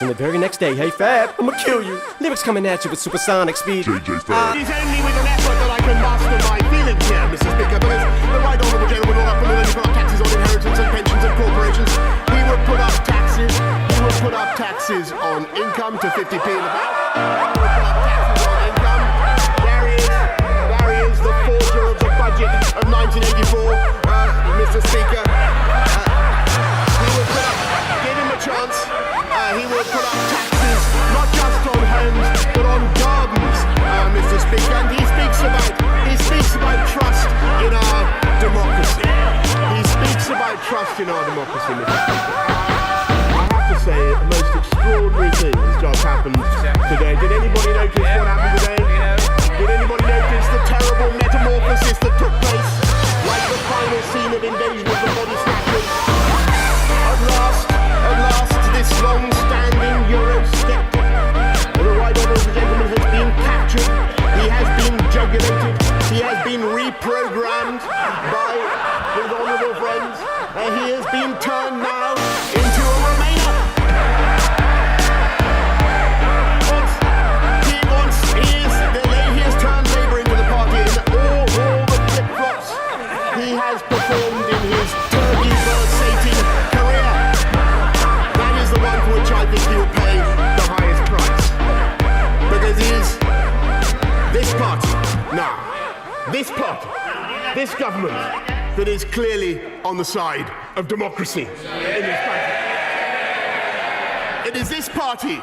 And the very next day, hey Fab, I'ma kill you. Lyrics coming at you with supersonic speed. JJ Fab. It is only with an effort that I can master my feelings here, Mr. Speaker, because the right honourable gentleman will up and put up taxes on inheritance and pensions and corporations. He would put up taxes. He would put up taxes on income to 50p and about. He would put up taxes on income. There he is, the forger of the budget of 1984, Mr. Speaker. He would put up, give him a chance. He will put up taxes, not just on homes, but on gardens, Mr. Speaker. And he speaks about trust in our democracy. He speaks about trust in our democracy, Mr. Speaker. I have to say, the most extraordinary thing has just happened today. Did anybody notice what happened today? Did anybody notice the terrible metamorphosis that took place? Like the final scene of Invasion of the Body Snatchers. At last, this long-standing Eurosceptic, the right honourable gentleman has been captured, he has been jugulated, he has been reprogrammed by his honourable friends, and he has been turned now into a Remainer. He has turned Labour into the party in all the flip-flops he has performed in his turkey-versating career. The one for which I think he will pay the highest price. Because it is this party, this government that is clearly on the side of democracy in this country. It is this party